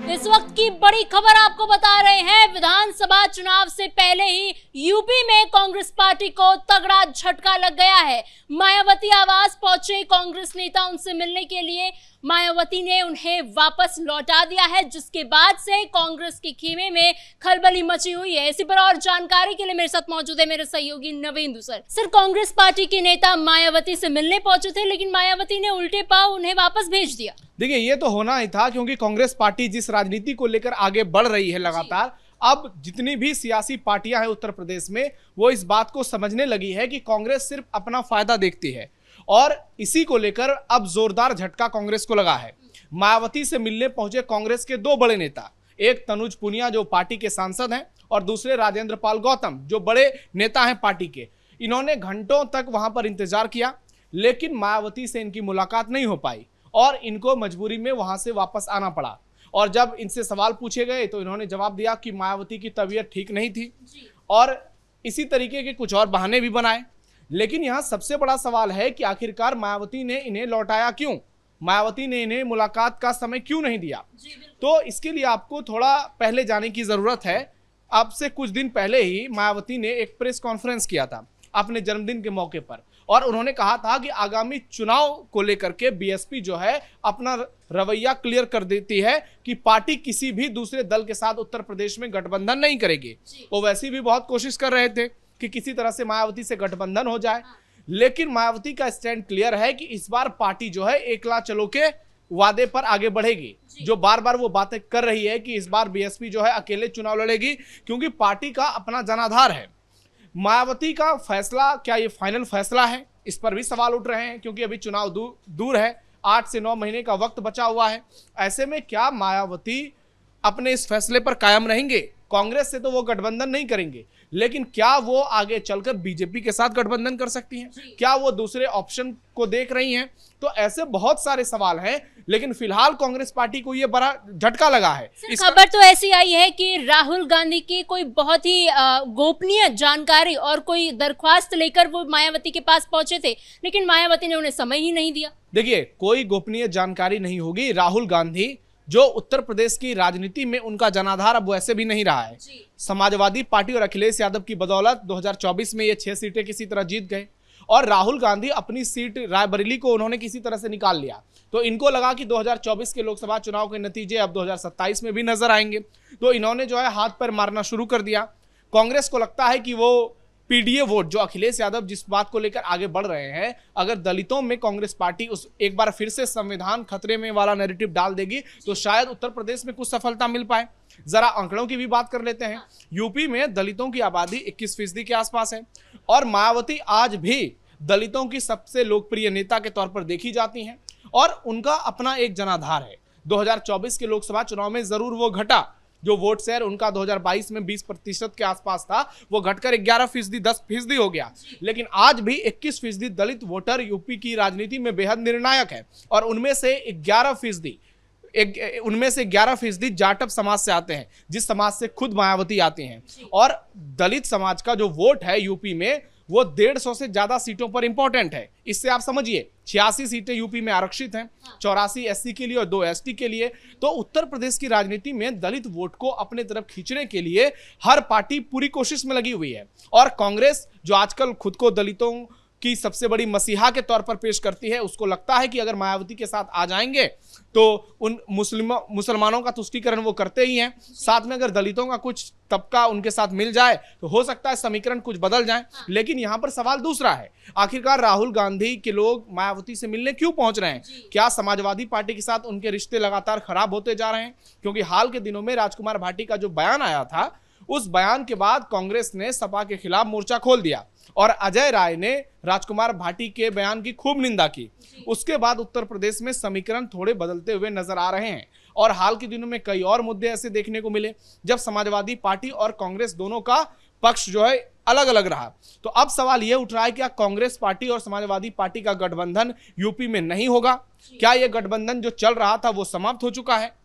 इस वक्त की बड़ी खबर आपको बता रहे हैं। विधानसभा चुनाव से पहले ही यूपी में कांग्रेस पार्टी को तगड़ा झटका लग गया है। मायावती आवास पहुंचे कांग्रेस नेता, उनसे मिलने के लिए मायावती ने उन्हें वापस लौटा दिया है, जिसके बाद से कांग्रेस के खेमे में खलबली मची हुई है। इसी पर और जानकारी के लिए मेरे साथ मौजूद है मेरे सहयोगी नवेंदु सर। कांग्रेस पार्टी के नेता मायावती से मिलने पहुंचे थे, लेकिन मायावती ने उल्टे पांव उन्हें वापस भेज दिया। देखिए, ये तो होना ही था, क्योंकि कांग्रेस पार्टी जिस राजनीति को लेकर आगे बढ़ रही है लगातार, अब जितनी भी सियासी पार्टियां हैं उत्तर प्रदेश में, वो इस बात को समझने लगी है कि कांग्रेस सिर्फ अपना फायदा देखती है, और इसी को लेकर अब जोरदार झटका कांग्रेस को लगा है। मायावती से मिलने पहुंचे कांग्रेस के दो बड़े नेता, एक तनुज पुनिया जो पार्टी के सांसद हैं, और दूसरे राजेंद्र पाल गौतम जो बड़े नेता हैं पार्टी के। इन्होंने घंटों तक वहां पर इंतजार किया, लेकिन मायावती से इनकी मुलाकात नहीं हो पाई और इनको मजबूरी में वहां से वापस आना पड़ा। और जब इनसे सवाल पूछे गए तो इन्होंने जवाब दिया कि मायावती की तबीयत ठीक नहीं थी, और इसी तरीके के कुछ और बहाने भी बनाए। लेकिन यहाँ सबसे बड़ा सवाल है कि आखिरकार मायावती ने इन्हें लौटाया क्यों, मायावती ने इन्हें मुलाकात का समय क्यों नहीं दिया। तो इसके लिए आपको थोड़ा पहले जाने की जरूरत है। अब से कुछ दिन पहले ही मायावती ने एक प्रेस कॉन्फ्रेंस किया था अपने जन्मदिन के मौके पर, और उन्होंने कहा था कि आगामी चुनाव को लेकर के बीएसपी जो है अपना रवैया क्लियर कर देती है कि पार्टी किसी भी दूसरे दल के साथ उत्तर प्रदेश में गठबंधन नहीं करेगी। वो वैसे भी बहुत कोशिश कर रहे थे कि किसी तरह से मायावती से गठबंधन हो जाए, लेकिन मायावती का स्टैंड क्लियर है कि इस बार पार्टी जो है एकला चलो के वादे पर आगे बढ़ेगी। जो बार बार वो बातें कर रही है कि इस बार बीएसपी जो है अकेले चुनाव लड़ेगी, क्योंकि पार्टी का अपना जनाधार है। मायावती का फैसला क्या ये फाइनल फैसला है, इस पर भी सवाल उठ रहे हैं, क्योंकि अभी चुनाव दूर है, 8 से 9 महीने का वक्त बचा हुआ है। ऐसे में क्या मायावती अपने इस फैसले पर कायम रहेंगे? कांग्रेस से तो वो गठबंधन नहीं करेंगे, लेकिन क्या वो आगे चलकर बीजेपी के साथ गठबंधन कर सकती हैं? क्या वो दूसरे ऑप्शन को देख रही हैं? तो ऐसे बहुत सारे सवाल हैं, लेकिन फिलहाल कांग्रेस पार्टी को ये बड़ा झटका लगा है। इस खबर तो ऐसी आई है कि राहुल गांधी की कोई बहुत ही गोपनीय जानकारी और कोई दरख्वास्त लेकर वो मायावती के पास पहुंचे थे, लेकिन मायावती ने उन्हें समय ही नहीं दिया। देखिए, कोई गोपनीय जानकारी नहीं होगी। राहुल गांधी जो उत्तर प्रदेश की राजनीति में उनका जनाधार अब वैसे भी नहीं रहा है। समाजवादी पार्टी और अखिलेश यादव की बदौलत 2024 में ये 6 सीटें किसी तरह जीत गए, और राहुल गांधी अपनी सीट रायबरेली को उन्होंने किसी तरह से निकाल लिया। तो इनको लगा कि 2024 के लोकसभा चुनाव के नतीजे अब 2027 में भी नजर आएंगे, तो इन्होंने जो है हाथ पैर मारना शुरू कर दिया। कांग्रेस को लगता है कि वो पीडीए वोट जो अखिलेश यादव जिस बात को लेकर आगे बढ़ रहे हैं, अगर दलितों में कांग्रेस पार्टी उस एक बार फिर से संविधान खतरे में वाला नैरेटिव डाल देगी, तो शायद उत्तर प्रदेश में कुछ सफलता मिल पाए। जरा आंकड़ों की भी बात कर लेते हैं। यूपी में दलितों की आबादी 21% के आसपास है, और मायावती आज भी दलितों की सबसे लोकप्रिय नेता के तौर पर देखी जाती हैं, और उनका अपना एक जनाधार है। 2024 के लोकसभा चुनाव में जरूर वो घटा, जो वोट शेयर उनका 2022 में 20% के आसपास था, वो घटकर 11%, 10% हो गया। लेकिन आज भी 21% दलित वोटर यूपी की राजनीति में बेहद निर्णायक है, और उनमें से 11% जाटव समाज से आते हैं, जिस समाज से खुद मायावती आते हैं। और दलित समाज का जो वोट है यूपी में, वो 150 से ज्यादा सीटों पर इंपॉर्टेंट है। इससे आप समझिए 86 सीटें यूपी में आरक्षित हैं, 84 एससी के लिए और 2 एसटी के लिए। तो उत्तर प्रदेश की राजनीति में दलित वोट को अपने तरफ खींचने के लिए हर पार्टी पूरी कोशिश में लगी हुई है, और कांग्रेस जो आजकल खुद को दलितों की सबसे बड़ी मसीहा के तौर पर पेश करती है, उसको लगता है कि अगर मायावती के साथ आ जाएंगे तो उन मुसलमानों का तुष्टीकरण वो करते ही हैं, साथ में अगर दलितों का कुछ तबका उनके साथ मिल जाए तो हो सकता है समीकरण कुछ बदल जाए। लेकिन यहाँ पर सवाल दूसरा है, आखिरकार राहुल गांधी के लोग मायावती से मिलने क्यों पहुंच रहे हैं? क्या समाजवादी पार्टी के साथ उनके रिश्ते लगातार खराब होते जा रहे हैं? क्योंकि हाल के दिनों में राजकुमार भाटी का जो बयान आया था, उस बयान के बाद कांग्रेस ने सपा के खिलाफ मोर्चा खोल दिया, और अजय राय ने राजकुमार भाटी के बयान की खूब निंदा की। उसके बाद उत्तर प्रदेश में समीकरण थोड़े बदलते हुए नजर आ रहे हैं, और हाल के दिनों में कई और मुद्दे ऐसे देखने को मिले जब समाजवादी पार्टी और कांग्रेस दोनों का पक्ष जो है अलग अलग रहा। तो अब सवाल यह उठ रहा है, क्या कांग्रेस पार्टी और समाजवादी पार्टी का गठबंधन यूपी में नहीं होगा? क्या यह गठबंधन जो चल रहा था वो समाप्त हो चुका है?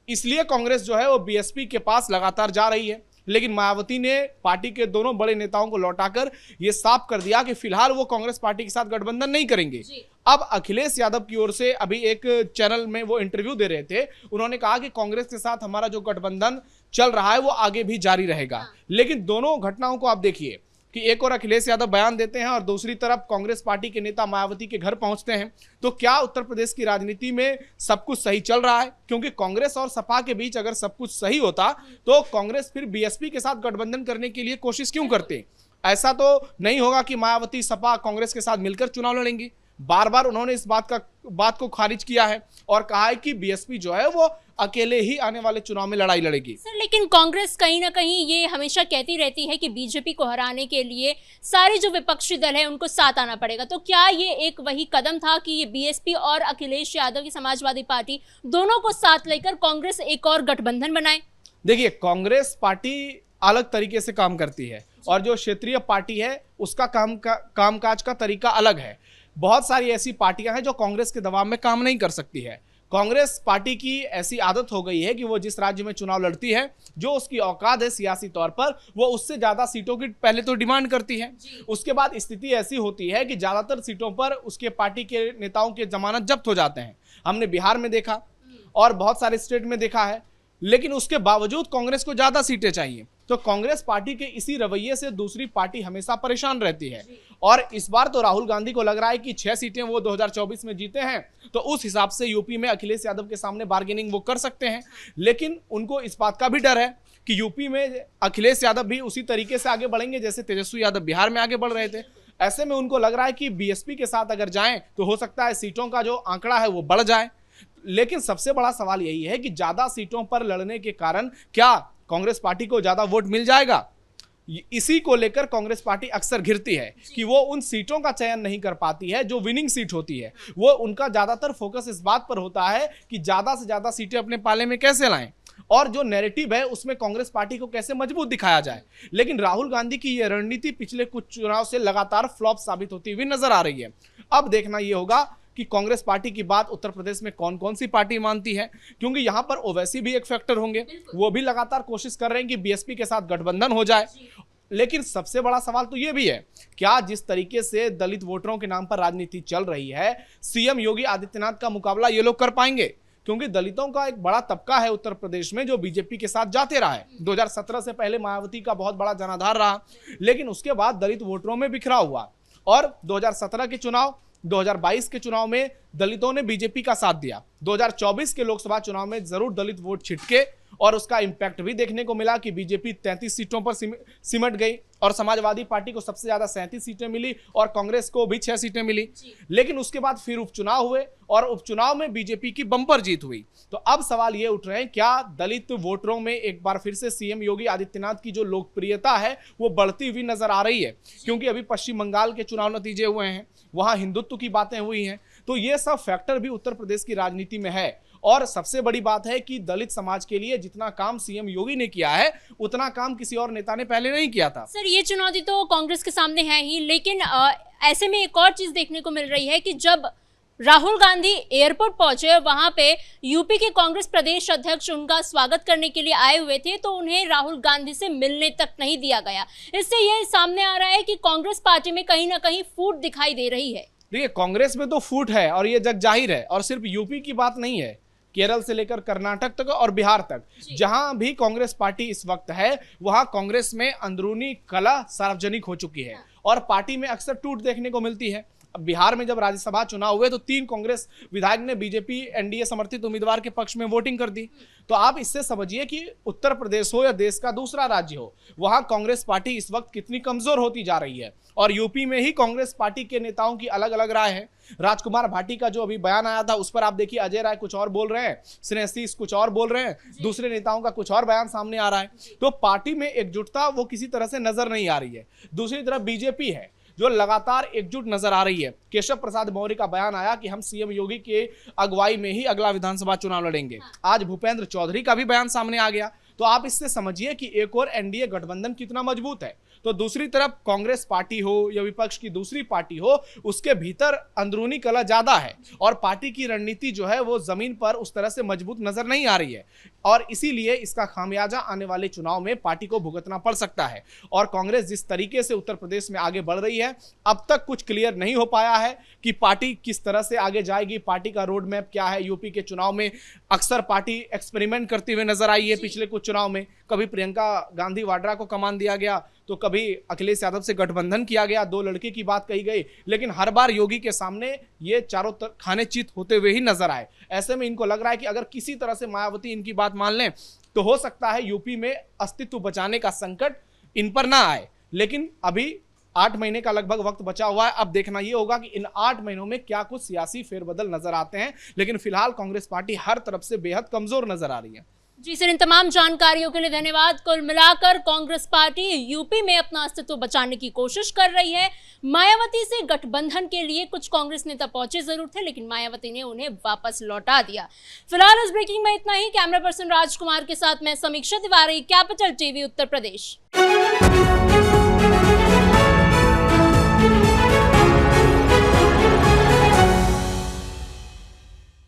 इसलिए कांग्रेस जो है वो बीएसपी के पास लगातार जा रही है, लेकिन मायावती ने पार्टी के दोनों बड़े नेताओं को लौटाकर यह साफ कर दिया कि फिलहाल वो कांग्रेस पार्टी के साथ गठबंधन नहीं करेंगे। अब अखिलेश यादव की ओर से अभी एक चैनल में वो इंटरव्यू दे रहे थे, उन्होंने कहा कि कांग्रेस के साथ हमारा जो गठबंधन चल रहा है वो आगे भी जारी रहेगा। लेकिन दोनों घटनाओं को आप देखिए कि एक और अखिलेश यादव बयान देते हैं और दूसरी तरफ कांग्रेस पार्टी के नेता मायावती के घर पहुंचते हैं। तो क्या उत्तर प्रदेश की राजनीति में सब कुछ सही चल रहा है? क्योंकि कांग्रेस और सपा के बीच अगर सब कुछ सही होता तो कांग्रेस फिर बीएसपी के साथ गठबंधन करने के लिए कोशिश क्यों करते? ऐसा तो नहीं होगा कि मायावती सपा कांग्रेस के साथ मिलकर चुनाव लड़ेंगी। बार बार उन्होंने इस बात को खारिज किया है और कहा है कि बीएसपी जो है वो अकेले ही आने वाले चुनाव में लड़ाई लड़ेगी। सर, लेकिन कांग्रेस कहीं ना कहीं ये हमेशा कहती रहती है कि बीजेपी को हराने के लिए सारे जो विपक्षी दल है उनको साथ आना पड़ेगा। तो क्या ये एक वही कदम था कि ये बीएसपी और अखिलेश यादव की समाजवादी पार्टी दोनों को साथ लेकर कांग्रेस एक और गठबंधन बनाए? देखिए, कांग्रेस पार्टी अलग तरीके से काम करती है और जो क्षेत्रीय पार्टी है उसका कामकाज का तरीका अलग है। बहुत सारी ऐसी पार्टियां हैं जो कांग्रेस के दबाव में काम नहीं कर सकती है। कांग्रेस पार्टी की ऐसी आदत हो गई है कि वो जिस राज्य में चुनाव लड़ती है, जो उसकी औकात है सियासी तौर पर, वो उससे ज्यादा सीटों की पहले तो डिमांड करती है। उसके बाद स्थिति ऐसी होती है कि ज्यादातर सीटों पर उसके पार्टी के नेताओं के जमानत जब्त हो जाते हैं। हमने बिहार में देखा और बहुत सारे स्टेट में देखा है, लेकिन उसके बावजूद कांग्रेस को ज्यादा सीटें चाहिए। तो कांग्रेस पार्टी के इसी रवैये से दूसरी पार्टी हमेशा परेशान रहती है। और इस बार तो राहुल गांधी को लग रहा है कि 6 सीटें वो 2024 में जीते हैं, तो उस हिसाब से यूपी में अखिलेश यादव के सामने बार्गेनिंग वो कर सकते हैं। लेकिन उनको इस बात का भी डर है कि यूपी में अखिलेश यादव भी उसी तरीके से आगे बढ़ेंगे जैसे तेजस्वी यादव बिहार में आगे बढ़ रहे थे। ऐसे में उनको लग रहा है कि बीएसपी के साथ अगर जाएं तो हो सकता है सीटों का जो आंकड़ा है वो बढ़ जाए। लेकिन सबसे बड़ा सवाल यही है कि ज्यादा सीटों पर लड़ने के कारण क्या कांग्रेस पार्टी को ज्यादा वोट मिल जाएगा? इसी को लेकर कांग्रेस पार्टी अक्सर घिरती है कि वो उन सीटों का चयन नहीं कर पाती है जो विनिंग सीट होती है। वो उनका ज्यादातर फोकस इस बात पर होता है कि ज्यादा से ज्यादा सीटें अपने पाले में कैसे लाएं और जो नैरेटिव है उसमें कांग्रेस पार्टी को कैसे मजबूत दिखाया जाए। लेकिन राहुल गांधी की यह रणनीति पिछले कुछ चुनाव से लगातार फ्लॉप साबित होती हुई नजर आ रही है। अब देखना यह होगा कि कांग्रेस पार्टी की बात उत्तर प्रदेश में कौन कौन सी पार्टी मानती है, क्योंकि यहां पर ओवैसी भी एक फैक्टर होंगे। वो भी लगातार कोशिश कर रहे हैं कि बीएसपी के साथ गठबंधन हो जाए। लेकिन सबसे बड़ा सवाल तो यह भी है, क्या जिस तरीके से दलित वोटरों के नाम पर राजनीति चल रही है, सीएम योगी आदित्यनाथ का मुकाबला ये लोग कर पाएंगे? क्योंकि दलितों का एक बड़ा तबका है उत्तर प्रदेश में जो बीजेपी के साथ जाते रहा है। 2017 से पहले मायावती का बहुत बड़ा जनाधार रहा, लेकिन उसके बाद दलित वोटरों में बिखरा हुआ। और 2017 के चुनाव, 2022 के चुनाव में दलितों ने बीजेपी का साथ दिया। 2024 के लोकसभा चुनाव में जरूर दलित वोट छिटके और उसका इंपैक्ट भी देखने को मिला कि बीजेपी 33 सीटों पर सिमट गई और समाजवादी पार्टी को सबसे ज्यादा 37 सीटें मिली और कांग्रेस को भी 6 सीटें मिली। लेकिन उसके बाद फिर उपचुनाव हुए और उपचुनाव में बीजेपी की बंपर जीत हुई। तो अब सवाल ये उठ रहे हैं, क्या दलित वोटरों में एक बार फिर से सीएम योगी आदित्यनाथ की जो लोकप्रियता है वो बढ़ती हुई नजर आ रही है? क्योंकि अभी पश्चिम बंगाल के चुनाव नतीजे हुए हैं, वहां हिंदुत्व की बातें हुई हैं। तो ये सब फैक्टर भी उत्तर प्रदेश की राजनीति में है। और सबसे बड़ी बात है कि दलित समाज के लिए जितना काम सीएम योगी ने किया है उतना काम किसी और नेता ने पहले नहीं किया था। सर, ये चुनौती तो कांग्रेस के सामने है ही, लेकिन ऐसे में एक और चीज देखने को मिल रही है कि जब राहुल गांधी एयरपोर्ट पहुंचे, वहां पे यूपी के कांग्रेस प्रदेश अध्यक्ष उनका स्वागत करने के लिए आए हुए थे, तो उन्हें राहुल गांधी से मिलने तक नहीं दिया गया। इससे ये सामने आ रहा है कि कांग्रेस पार्टी में कहीं ना कहीं फूट दिखाई दे रही है। देखिए, कांग्रेस में तो फूट है और ये जग जाहिर है, और सिर्फ यूपी की बात नहीं है, केरल से लेकर कर्नाटक तक और बिहार तक जहां भी कांग्रेस पार्टी इस वक्त है वहां कांग्रेस में अंदरूनी कलह सार्वजनिक हो चुकी है और पार्टी में अक्सर टूट देखने को मिलती है। बिहार में जब राज्यसभा चुनाव हुए तो 3 कांग्रेस विधायक ने बीजेपी एनडीए समर्थित उम्मीदवार के पक्ष में वोटिंग कर दी। तो आप इससे समझिए कि उत्तर प्रदेश हो या देश का दूसरा राज्य हो, वहां कांग्रेस पार्टी इस वक्त कितनी कमजोर होती जा रही है। और यूपी में ही कांग्रेस पार्टी के नेताओं की अलग अलग राय है। राजकुमार भाटी का जो अभी बयान आया था उस पर आप देखिए, अजय राय कुछ और बोल रहे हैं, स्नेहशीष कुछ और बोल रहे हैं, दूसरे नेताओं का कुछ और बयान सामने आ रहा है। तो पार्टी में एकजुटता वो किसी तरह से नजर नहीं आ रही है। दूसरी तरफ बीजेपी है जो लगातार एकजुट नजर आ रही है। केशव प्रसाद मौर्य का बयान आया कि हम सीएम योगी के अगुवाई में ही अगला विधानसभा चुनाव लड़ेंगे। आज भूपेंद्र चौधरी का भी बयान सामने आ गया। तो आप इससे समझिए कि एक और एनडीए गठबंधन कितना मजबूत है। तो दूसरी तरफ कांग्रेस पार्टी हो या विपक्ष की दूसरी पार्टी हो, उसके भीतर अंदरूनी कलह ज्यादा है और पार्टी की रणनीति जो है वो जमीन पर उस तरह से मजबूत नजर नहीं आ रही है और इसीलिए इसका खामियाजा आने वाले चुनाव में पार्टी को भुगतना पड़ सकता है। और कांग्रेस जिस तरीके से उत्तर प्रदेश में आगे बढ़ रही है, अब तक कुछ क्लियर नहीं हो पाया है कि पार्टी किस तरह से आगे जाएगी, पार्टी का रोड मैप क्या है। यूपी के चुनाव में अक्सर पार्टी एक्सपेरिमेंट करते हुए नजर आई है। पिछले कुछ चुनाव में कभी प्रियंका गांधी वाड्रा को कमान दिया गया, तो कभी अखिलेश यादव से गठबंधन किया गया, 2 लड़के की बात कही गई, लेकिन हर बार योगी के सामने ये चारों खाने चित होते हुए ही नजर आए। ऐसे में इनको लग रहा है कि अगर किसी तरह से मायावती इनकी बात मान लें तो हो सकता है यूपी में अस्तित्व बचाने का संकट इन पर ना आए। लेकिन अभी 8 महीने का लगभग वक्त बचा हुआ है। अब देखना यह होगा कि इन 8 महीनों में क्या कुछ सियासी फेरबदल नजर आते हैं, लेकिन फिलहाल कांग्रेस पार्टी हर तरफ से बेहद कमजोर नजर आ रही है। जी सर, इन तमाम जानकारियों के लिए धन्यवाद। कुल मिलाकर कांग्रेस पार्टी यूपी में अपना अस्तित्व बचाने की कोशिश कर रही है। मायावती से गठबंधन के लिए कुछ कांग्रेस नेता पहुंचे जरूर थे, लेकिन मायावती ने उन्हें वापस लौटा दिया। फिलहाल इस ब्रेकिंग में इतना ही। कैमरा पर्सन राजकुमार के साथ मैं समीक्षा तिवारी, कैपिटल टीवी उत्तर प्रदेश।